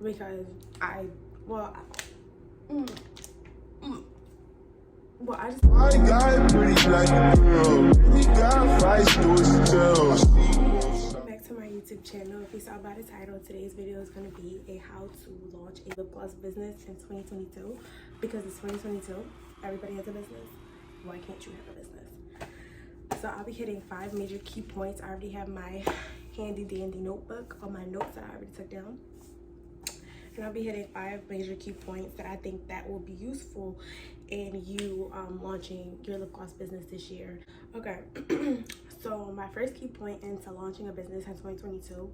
because well, mm, mm, well, I just. I got pretty like a girl. Really got fights, Welcome back to my YouTube channel. If you saw by the title, today's video is going to be a how to launch a lip gloss business in 2022. Because it's 2022, everybody has a business. Why can't you have a business? So I'll be hitting 5 major key points. I already have my handy dandy notebook on my notes that I already took down. And I'll be hitting 5 major key points that I think that will be useful in you launching your lip gloss business this year. Okay, so my first key point into launching a business in 2022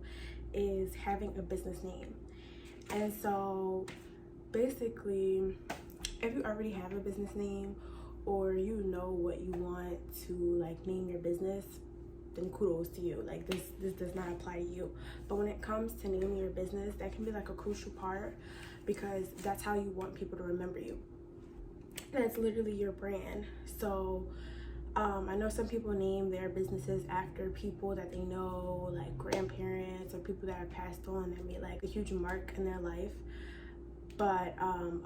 is having a business name. And so basically, if you already have a business name or you know what you want to like name your business, then kudos to you. Like this does not apply to you. But when it comes to naming your business, that can be like a crucial part because that's how you want people to remember you. That's literally your brand. So I know some people name their businesses after people that they know, like grandparents or people that have passed on that made like a huge mark in their life. But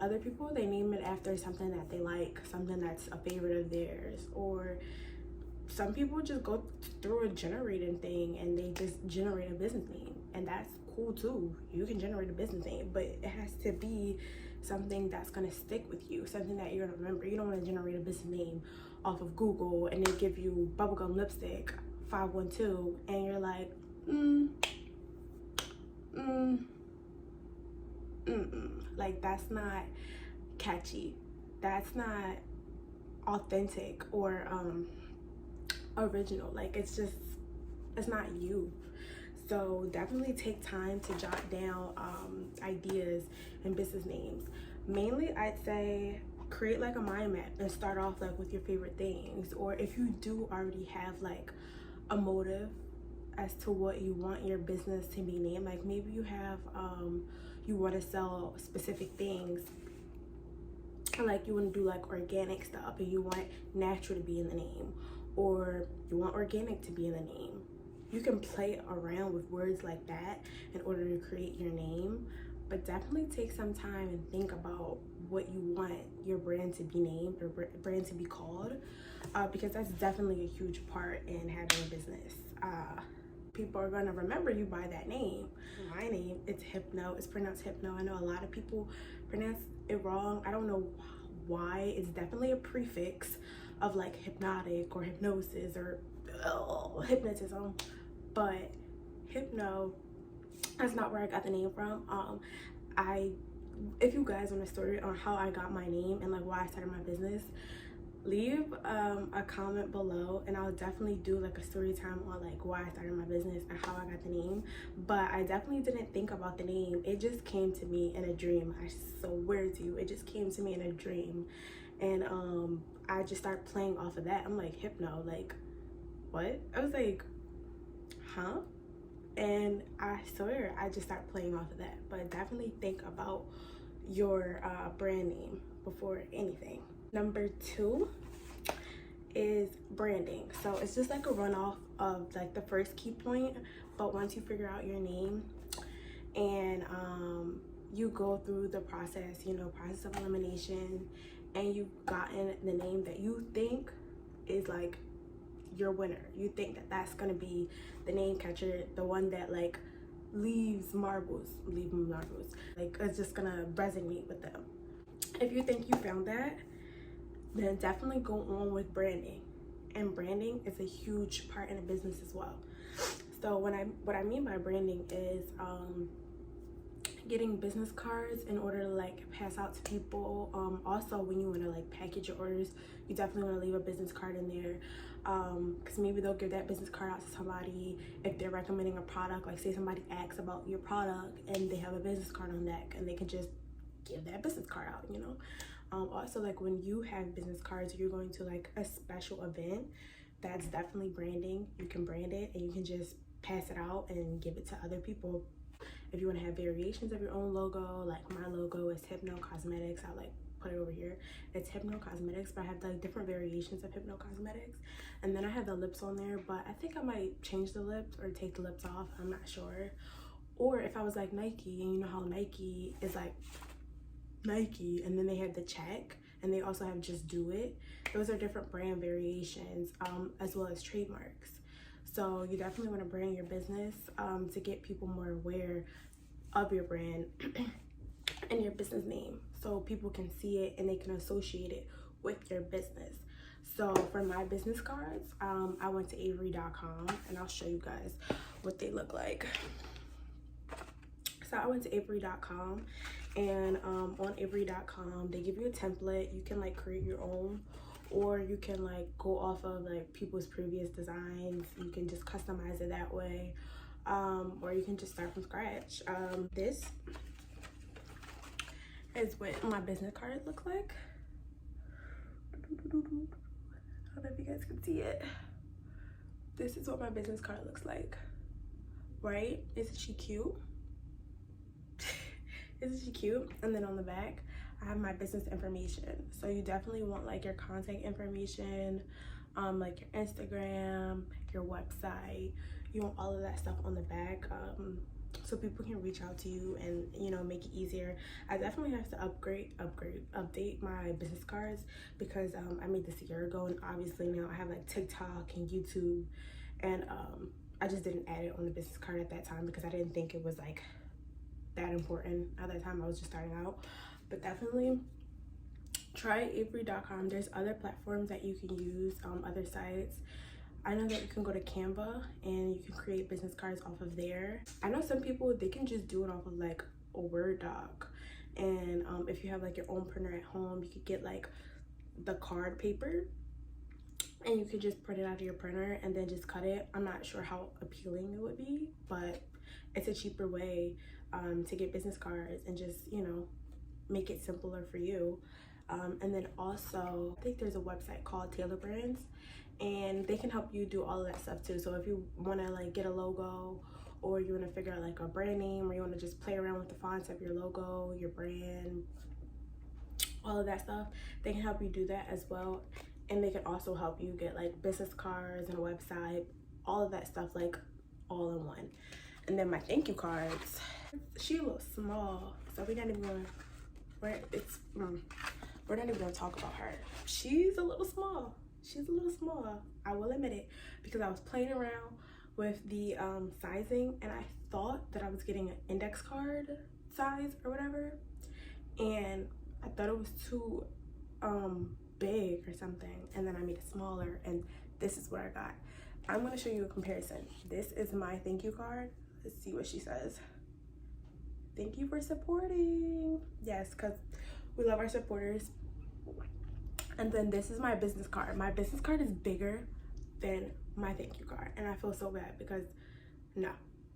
other people, they name it after something that they like, something that's a favorite of theirs, or some people just go through a generating thing and they just generate a business name, and that's cool too. You can generate a business name, but it has to be something that's gonna stick with you, something that you're gonna remember. You don't want to generate a business name off of Google and they give you bubblegum lipstick 512 and you're like like that's not catchy, that's not authentic or original. Like it's not you. So definitely take time to jot down ideas and business names. Mainly I'd say create like a mind map and start off like with your favorite things, or if you do already have like a motive as to what you want your business to be named, like maybe you have you want to sell specific things, like you want to do like organic stuff and you want natural to be in the name, or you want organic to be in the name. You can play around with words like that in order to create your name, but definitely take some time and think about what you want your brand to be named or brand to be called, because that's definitely a huge part in having a business. People are going to remember you by that name. My name, it's HYPNO. It's pronounced HYPNO. I know a lot of people pronounce it wrong. I don't know why. It's definitely a prefix of like hypnotic or hypnosis or hypnotism, but HYPNO, that's not where I got the name from. If you guys want a story on how I got my name and like why I started my business, leave a comment below and I'll definitely do like a story time on like why I started my business and how I got the name. But I definitely didn't think about the name. It just came to me in a dream. I swear to you, it just came to me in a dream, and I just started playing off of that. I'm like, HYPNO, like what? I was like, huh? And I swear I just started playing off of that. But definitely think about your brand name before anything. Number 2 is branding. So it's just like a runoff of like the first key point, but once you figure out your name and you go through the process, process of elimination, and you've gotten the name that you think is like your winner, you think that that's gonna be the name catcher, the one that like leave marbles, like it's just gonna resonate with them. If you think you found that, then definitely go on with branding. And branding is a huge part in a business as well. So what I mean by branding is getting business cards in order to like pass out to people. Also, when you want to like package your orders, you definitely want to leave a business card in there, because maybe they'll give that business card out to somebody if they're recommending a product. Like say somebody asks about your product and they have a business card on deck, and they can just give that business card out, also, like when you have business cards, you're going to like a special event, that's definitely branding. You can brand it and you can just pass it out and give it to other people. If you want to have variations of your own logo, like my logo is HYPNO Cosmetics, I like put it over here. It's HYPNO Cosmetics, but I have like different variations of HYPNO Cosmetics. And then I have the lips on there, but I think I might change the lips or take the lips off, I'm not sure. Or if I was like Nike, and you know how Nike is like Nike, and then they have the check, and they also have just do it. Those are different brand variations, as well as trademarks. So you definitely want to brand your business to get people more aware of your brand and your business name, so people can see it and they can associate it with your business. So for my business cards, I went to Avery.com, and I'll show you guys what they look like. So I went to Avery.com, and on Avery.com they give you a template. You can like create your own, or you can like go off of like people's previous designs. You can just customize it that way, or you can just start from scratch. This is what my business card looks like. I don't know if you guys can see it. This is what my business card looks like, right? Isn't she cute? Isn't she cute? And then on the back, I have my business information. So you definitely want like your contact information, like your Instagram, your website. You want all of that stuff on the back, so people can reach out to you and, you know, make it easier. I definitely have to update my business cards because I made this a year ago, and obviously now I have like TikTok and YouTube, and I just didn't add it on the business card at that time because I didn't think it was like that important at that time. I was just starting out. But definitely try Avery.com. There's other platforms that you can use, other sites. I know that you can go to Canva and you can create business cards off of there. I know some people, they can just do it off of like a Word doc, and if you have like your own printer at home, you could get like the card paper and you could just print it out of your printer and then just cut it. I'm not sure how appealing it would be, but it's a cheaper way to get business cards and just, you know, make it simpler for you. And then also, I think there's a website called Taylor Brands, and they can help you do all of that stuff too. So if you want to like get a logo, or you want to figure out like a brand name, or you want to just play around with the fonts of your logo, your brand, all of that stuff, they can help you do that as well. And they can also help you get like business cards and a website, all of that stuff, like all in one. And then my thank you cards, she a little small, so we're not even gonna talk about her. She's a little small. I will admit it, because I was playing around with the sizing, and I thought that I was getting an index card size or whatever, and I thought it was too big or something, and then I made it smaller, and this is what I got. I'm gonna show you a comparison. This is my thank you card. Let's see what she says. Thank you for supporting. Yes, because we love our supporters. And then this is my business card. My business card is bigger than my thank you card, and I feel so bad because no,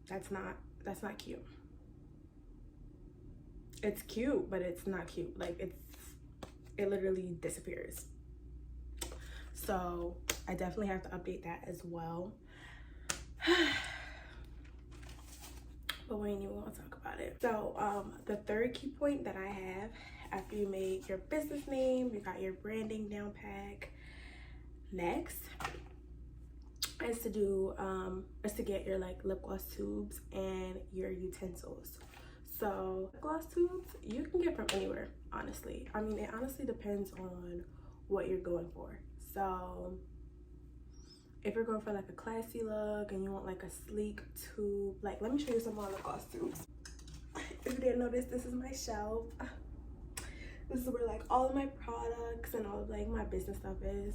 that's not cute. It's cute, but it's not cute. Like it literally disappears. So I definitely have to update that as well. But we ain't even gonna talk about it. So the third key point that I have, after you made your business name, you got your branding down pack, next is to do to get your like lip gloss tubes and your utensils. So lip gloss tubes you can get from anywhere, honestly. I mean, it honestly depends on what you're going for. So if you're going for like a classy look and you want like a sleek tube, like let me show you some more lip gloss tubes. If you didn't notice, this is my shelf. This is where like all of my products and all of like my business stuff is.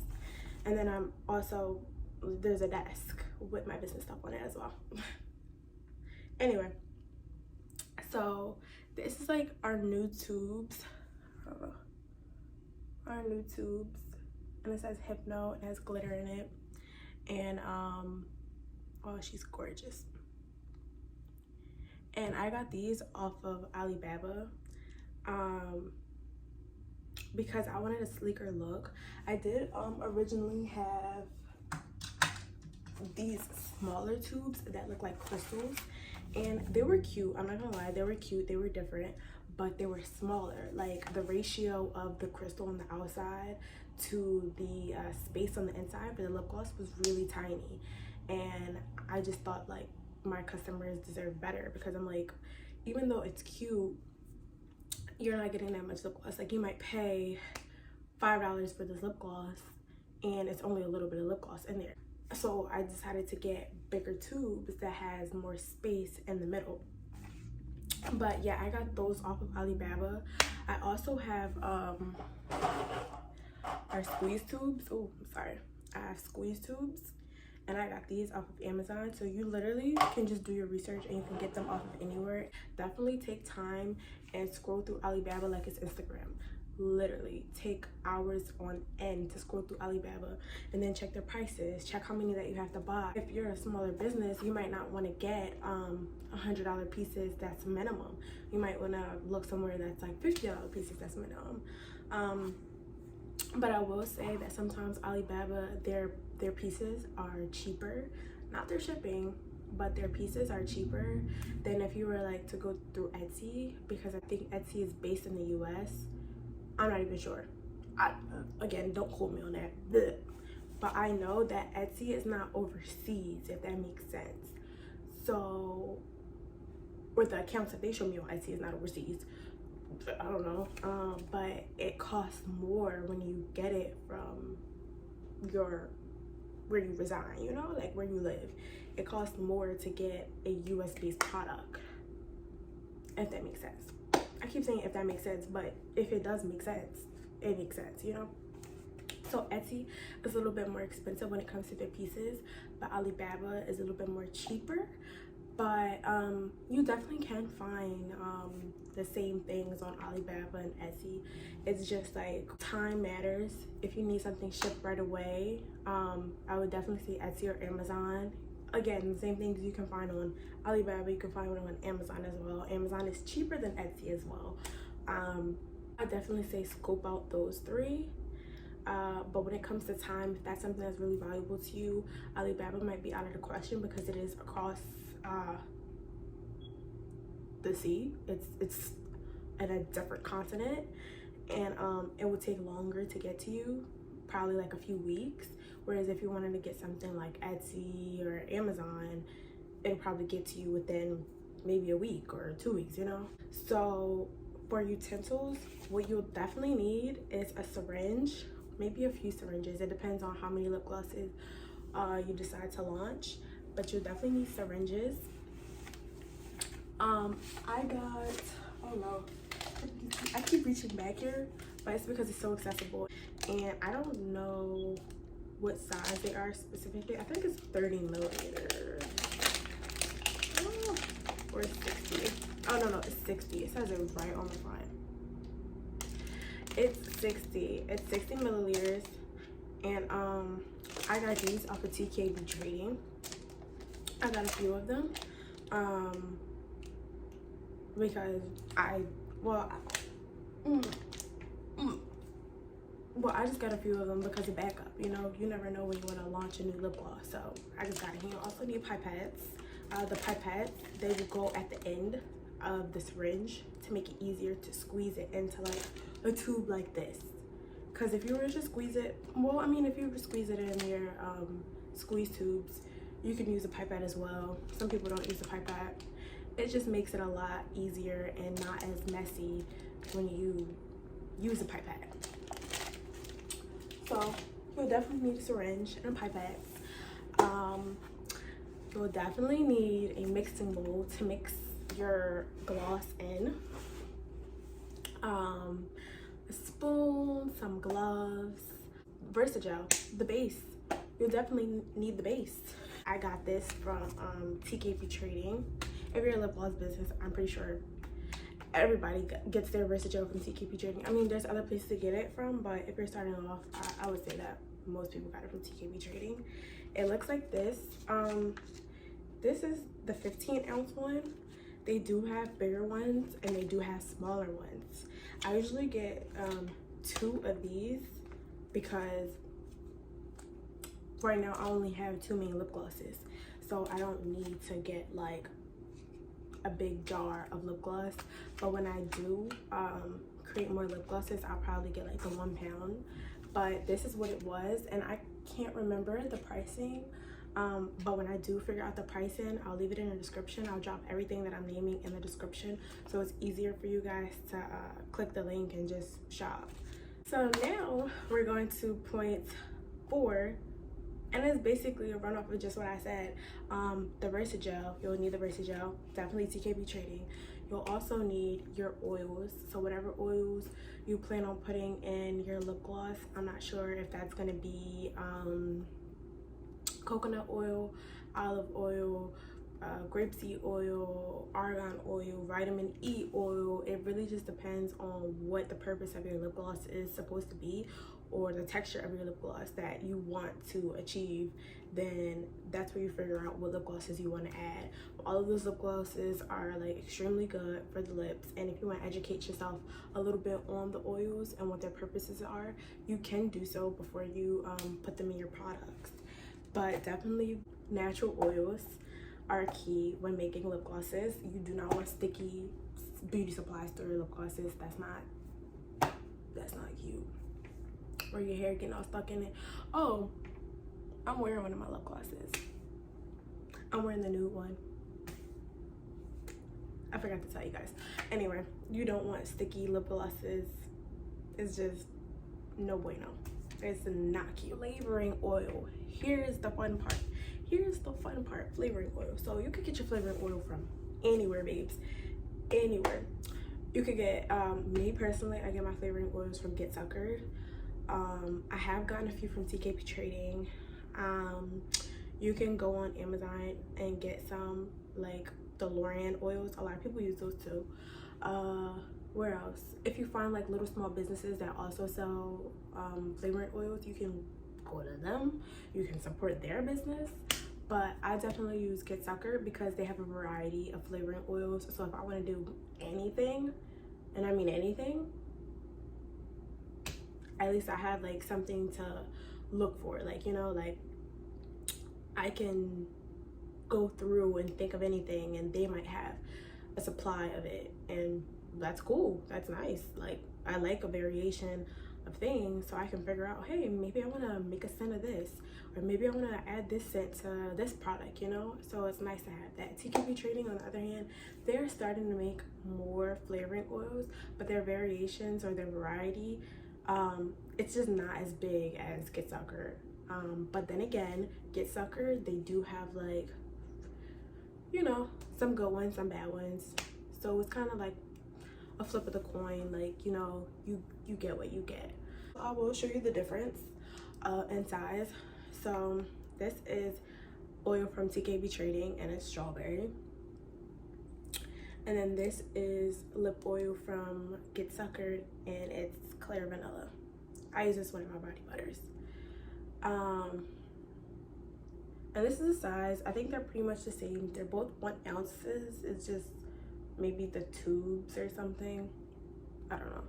And then I'm also, there's a desk with my business stuff on it as well. Anyway, so this is like our new tubes. Our new tubes, and it says HYPNO. It has glitter in it, and oh, she's gorgeous. And I got these off of Alibaba because I wanted a sleeker look. I did originally have these smaller tubes that look like crystals, and they were cute. I'm not gonna lie, they were cute, they were different, but they were smaller. Like the ratio of the crystal on the outside to the space on the inside for the lip gloss was really tiny, and I just thought like my customers deserve better, because I'm like, even though it's cute, you're not getting that much lip gloss. Like, you might pay $5 for this lip gloss and it's only a little bit of lip gloss in there. So I decided to get bigger tubes that has more space in the middle. But yeah, I got those off of Alibaba. I also have our squeeze tubes. Oh, I'm sorry. I have squeeze tubes, and I got these off of Amazon. So you literally can just do your research and you can get them off of anywhere. Definitely take time and scroll through Alibaba like it's Instagram. Literally take hours on end to scroll through Alibaba, and then check their prices, check how many that you have to buy. If you're a smaller business, you might not want to get $100 pieces that's minimum. You might want to look somewhere that's like $50 pieces that's minimum. But I will say that sometimes Alibaba, their pieces are cheaper, not their shipping, but their pieces are cheaper than if you were like to go through Etsy, because I think Etsy is based in the US. I'm not even sure. Again, don't quote me on that. Blech. But I know that Etsy is not overseas, if that makes sense. So, or the accounts that they show me on Etsy is not overseas. I don't know. But it costs more when you get it from where you reside, you know, like where you live. It costs more to get a US based product, if that makes sense. I keep saying if that makes sense, but if it does make sense, it makes sense, you know? So Etsy is a little bit more expensive when it comes to their pieces, but Alibaba is a little bit more cheaper. But you definitely can find the same things on Alibaba and Etsy. It's just like time matters. If you need something shipped right away, I would definitely say Etsy or Amazon. Again, the same things you can find on Alibaba, you can find it on Amazon as well. Amazon is cheaper than Etsy as well. I definitely say scope out those three. But when it comes to time, if that's something that's really valuable to you, Alibaba might be out of the question because it is across the sea. It's in a different continent, and it would take longer to get to you, probably like a few weeks. Whereas if you wanted to get something like Etsy or Amazon, it'll probably get to you within maybe a week or 2 weeks, you know? So for utensils, what you'll definitely need is a syringe, maybe a few syringes. It depends on how many lip glosses you decide to launch, but you'll definitely need syringes. I got, oh no, I keep reaching back here, but it's because it's so accessible, and I don't know what size they are specifically. I think it's 30 milliliters. Oh, or 60. Oh no, it's 60. It says it right on the front. It's 60. It's 60 milliliters, and I got these off of TKB Trading. I got a few of them because I just got a few of them because of backup. You know, you never know when you want to launch a new lip gloss, so I just got it here. Also need pipettes. The pipettes, they will go at the end of the syringe to make it easier to squeeze it into like a tube like this. Because if you were to squeeze it, well, I mean, if you were to squeeze it in your squeeze tubes, you can use a pipette as well. Some people don't use a pipette. It just makes it a lot easier and not as messy when you use a pipette. So you'll definitely need a syringe and a pipette. You'll definitely need a mixing bowl to mix your gloss in. A spoon, some gloves, Versagel, the base. You'll definitely need the base. I got this from TKB Trading. If you're a lip gloss business, I'm pretty sure everybody gets their Versagel from TKB Trading. I mean, there's other places to get it from, but if you're starting off, I would say that most people got it from TKB Trading. It looks like this. This is the 15-ounce one. They do have bigger ones and they do have smaller ones. I usually get 2 of these because right now I only have 2 main lip glosses, so I don't need to get like a big jar of lip gloss. But when I do create more lip glosses, I'll probably get like the 1 pound. But this is what it was, and I can't remember the pricing, But when I do figure out the pricing, I'll leave it in the description. I'll drop everything that I'm naming in the description, so it's easier for you guys to click the link and just shop. So now we're going to point 4, and it's basically a runoff of just what I said. The Versagel, you'll need the Versagel, definitely TKB Trading. You'll also need your oils, so whatever oils you plan on putting in your lip gloss. I'm not sure if that's gonna be coconut oil, olive oil, grapeseed oil, argan oil, vitamin E oil. It really just depends on what the purpose of your lip gloss is supposed to be, or the texture of your lip gloss that you want to achieve. Then that's where you figure out what lip glosses you want to add. All of those lip glosses are like extremely good for the lips, and if you want to educate yourself a little bit on the oils and what their purposes are, you can do so before you put them in your products. But definitely natural oils are key when making lip glosses. You do not want sticky beauty supply store lip glosses. That's not cute. Or your hair getting all stuck in it. Oh, I'm wearing one of my lip glosses. I'm wearing the nude one. I forgot to tell you guys. Anyway, you don't want sticky lip glosses. It's just no bueno. It's not cute. Flavoring oil. Here's the fun part. Flavoring oil. So you could get your flavoring oil from anywhere, babes. Anywhere. You could get, me personally, I get my flavoring oils from Get Suckered. I have gotten a few from TKB Trading. You can go on Amazon and get some, like the L'Oreal oils. A lot of people use those too. Where else? If you find like little small businesses that also sell flavoring oils, you can go to them. You can support their business. But I definitely use Get Suckered because they have a variety of flavoring oils. So if I want to do anything, and I mean anything, at least I have like something to look for. Like, you know, like I can go through and think of anything and they might have a supply of it, and that's cool. That's nice. Like, I like a variation of things, so I can figure out, hey, maybe I want to make a scent of this, or maybe I want to add this scent to this product, you know? So it's nice to have that. TKB Trading, on the other hand, they're starting to make more flavoring oils, but their variations or their variety, it's just not as big as Get Suckered. But then again, Get Suckered, they do have like, you know, some good ones, some bad ones. So it's kind of like a flip of the coin. Like, you know, you get what you get. I will show you the difference in size. So this is oil from TKB Trading, and it's strawberry. And then this is lip oil from Get Suckered, and it's clear vanilla. I use this one in my body butters. And this is the size. I think they're pretty much the same. They're both 1 ounces. It's just maybe the tubes or something. I don't know.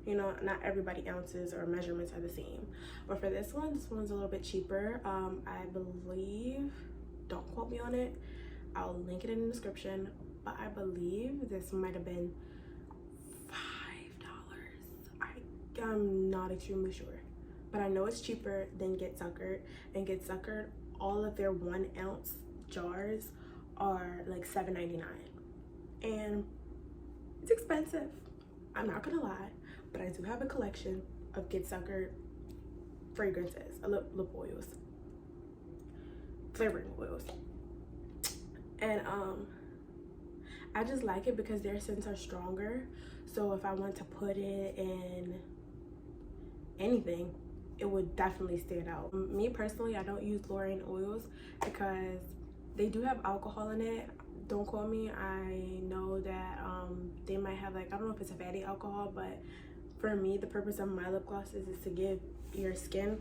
You know, not everybody ounces or measurements are the same. But for this one's a little bit cheaper. I believe, don't quote me on it, I'll link it in the description, but I believe this might have been $5. I'm not extremely sure, but I know it's cheaper than Get Suckered. And Get Suckered, all of their 1 ounce jars are like $7.99, and it's expensive. I'm not gonna lie, but I do have a collection of Get Suckered fragrances, lip oils, flavoring oils, and I just like it because their scents are stronger. So if I want to put it in anything, it would definitely stand out. Me personally, I don't use L'Oreal oils because they do have alcohol in it. Don't quote me. I know that they might have, like, I don't know if it's a fatty alcohol, but for me, the purpose of my lip glosses is to give your skin,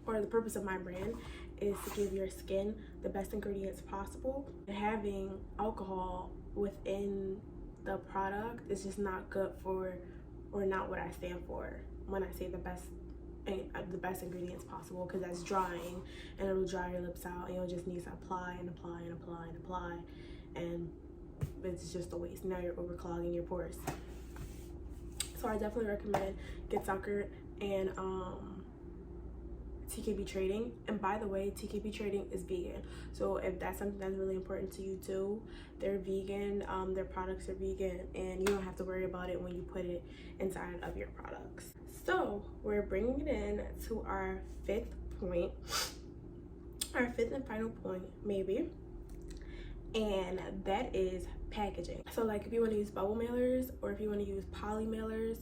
or the purpose of my brand is to give your skin the best ingredients possible. And having alcohol within the product is just not good for, or not what I stand for when I say the best ingredients possible, because that's drying and it'll dry your lips out, and you'll just need to apply and apply and apply and apply, and it's just a waste. Now you're overclogging your pores. So I definitely recommend Get Suckered, and TKB Trading. And by the way, TKB Trading is vegan, so if that's something that's really important to you too, they're vegan. Their products are vegan, and you don't have to worry about it when you put it inside of your products. So we're bringing it in to our fifth point, our fifth and final point maybe, and that is packaging. So like if you want to use bubble mailers, or if you want to use poly mailers,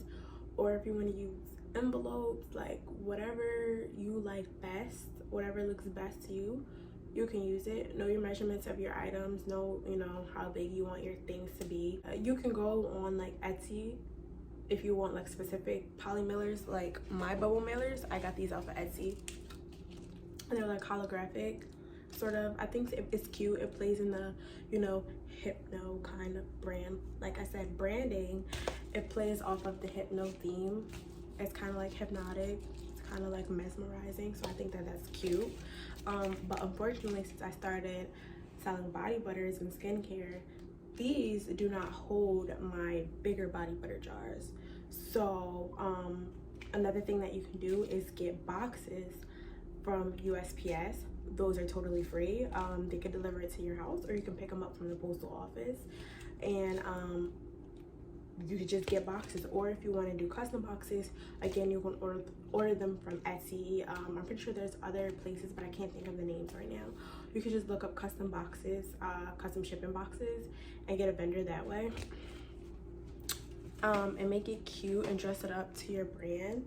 or if you want to use envelopes, like whatever you like best, whatever looks best to you, you can use it. Know your measurements of your items, know, you know, how big you want your things to be. You can go on like Etsy if you want like specific poly mailers. Like my bubble mailers, I got these off of Etsy, and they're like holographic sort of. I think it's cute. It plays in the, you know, HYPNO kind of brand. Like I said, branding, it plays off of the HYPNO theme. It's kind of like hypnotic, it's kind of like mesmerizing, so I think that that's cute. But unfortunately, since I started selling body butters and skincare, these do not hold my bigger body butter jars. So another thing that you can do is get boxes from USPS. Those are totally free. They can deliver it to your house, or you can pick them up from the postal office, and you could just get boxes. Or if you want to do custom boxes, again, you can order them from Etsy. I'm pretty sure there's other places, but I can't think of the names right now. You could just look up custom boxes, custom shipping boxes, and get a vendor that way, and make it cute and dress it up to your brand.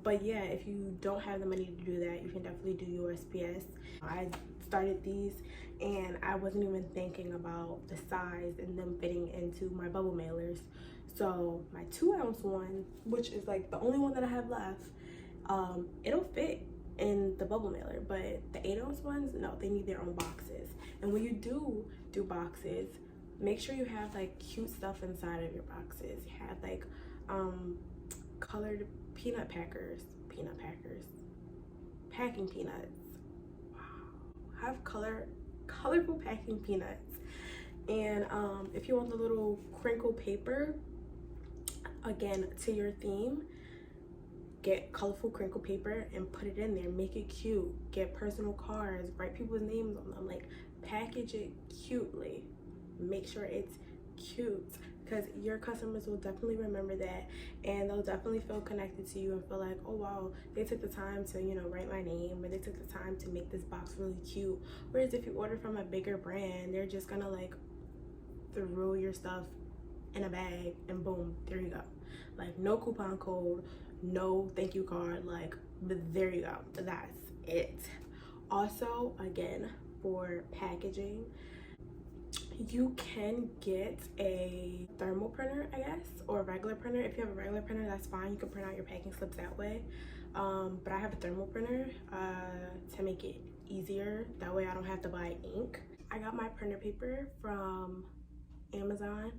But yeah, if you don't have the money to do that, you can definitely do USPS. I started these and I wasn't even thinking about the size and them fitting into my bubble mailers. So my 2-ounce one, which is like the only one that I have left, it'll fit in the bubble mailer, but the 8-ounce ones, no, they need their own boxes. And when you do boxes, make sure you have like cute stuff inside of your boxes. You have like colored peanut packers, packing peanuts. Wow, have colorful packing peanuts. And if you want the little crinkle paper, again, to your theme, get colorful crinkle paper and put it in there. Make it cute. Get personal cards, write people's names on them. Like, package it cutely. Make sure it's cute, because your customers will definitely remember that, and they'll definitely feel connected to you and feel like, oh wow, they took the time to, you know, write my name, or they took the time to make this box really cute. Whereas if you order from a bigger brand, they're just gonna like throw your stuff in a bag and boom, there you go. Like, no coupon code, no thank you card, like, but there you go, that's it. Also, again, for packaging, you can get a thermal printer, I guess, or a regular printer. If you have a regular printer, that's fine. You can print out your packing slips that way. But I have a thermal printer to make it easier. That way I don't have to buy ink. I got my printer paper from Amazon,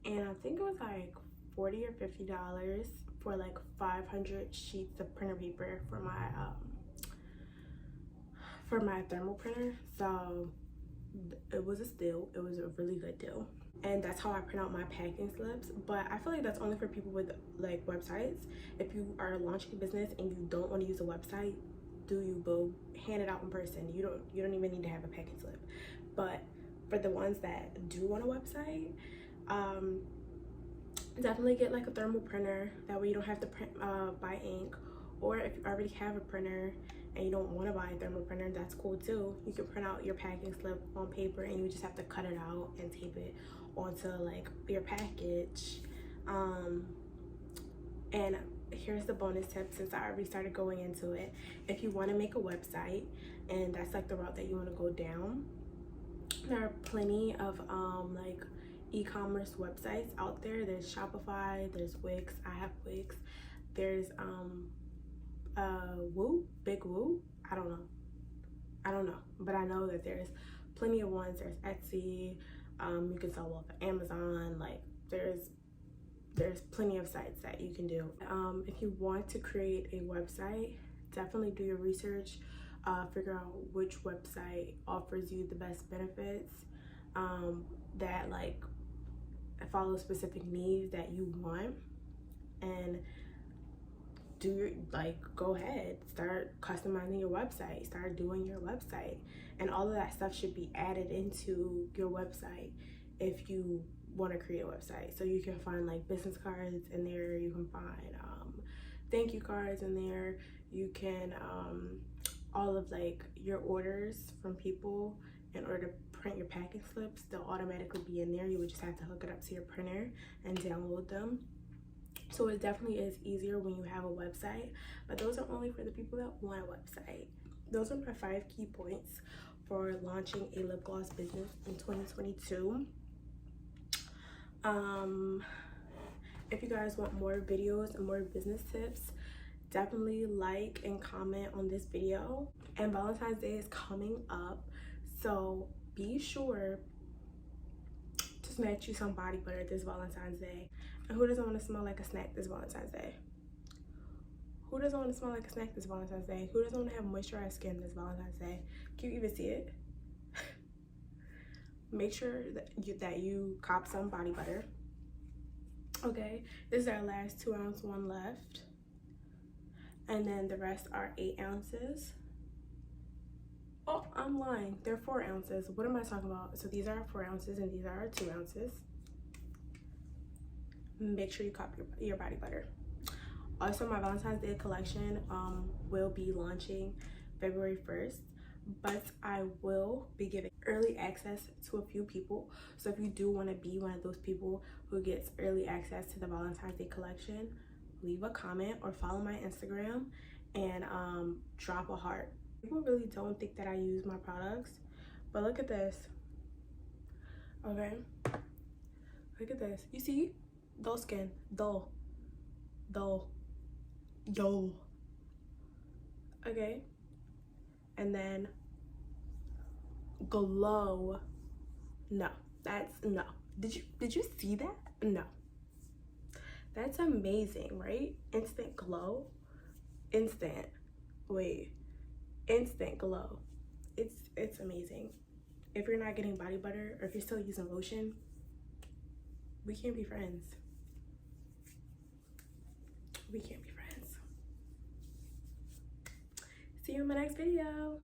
and I think it was like $40 or $50 for like 500 sheets of printer paper for my thermal printer. So it was a steal. It was a really good deal, and that's how I print out my packing slips. But I feel like that's only for people with like websites. If you are launching a business and you don't want to use a website, do you, boo? Hand it out in person. You don't even need to have a packing slip. But for the ones that do want a website, definitely get like a thermal printer. That way you don't have to buy ink. Or if you already have a printer and you don't want to buy a thermal printer, that's cool too. You can print out your packing slip on paper, and you just have to cut it out and tape it onto like your package. And here's the bonus tip, since I already started going into it. If you want to make a website and that's like the route that you want to go down, there are plenty of like e-commerce websites out there. There's Shopify, there's Wix. I have Wix. There's Big Woo. I don't know, but I know that there's plenty of ones. There's Etsy. You can sell off of Amazon. Like, there's plenty of sites that you can do. If you want to create a website, definitely do your research. Figure out which website offers you the best benefits, that like follow specific needs that you want, and go ahead, start customizing your website, start doing your website, and all of that stuff should be added into your website if you want to create a website. So you can find like business cards in there, you can find thank you cards in there, you can all of like your orders from people. In order to print your packing slips, they'll automatically be in there. You would just have to hook it up to your printer and download them. So it definitely is easier when you have a website, but those are only for the people that want a website. Those are my 5 key points for launching a lip gloss business in 2022. If you guys want more videos and more business tips, definitely like and comment on this video. And Valentine's Day is coming up, so be sure to snatch you some body butter this Valentine's Day. And who doesn't want to smell like a snack this Valentine's Day? Who doesn't want to smell like a snack this Valentine's Day? Who doesn't want to have moisturized skin this Valentine's Day? Can you even see it? Make sure that you cop some body butter. Okay, this is our last 2-ounce one left. And then the rest are 8 ounces. Oh, I'm lying. They're 4 ounces. What am I talking about? So these are 4 ounces and these are 2 ounces. Make sure you cop your body butter. Also, my Valentine's Day collection will be launching February 1st, but I will be giving early access to a few people. So if you do want to be one of those people who gets early access to the Valentine's Day collection, leave a comment or follow my Instagram and drop a heart. People really don't think that I use my products, but look at this. Okay, look at this. You see? Dull skin, dull. Okay, and then glow. No, that's no. Did you see that? No, that's amazing, right? Instant glow, instant. Wait, instant glow. It's amazing. If you're not getting body butter or if you're still using lotion, we can't be friends. We can't be friends. See you in my next video.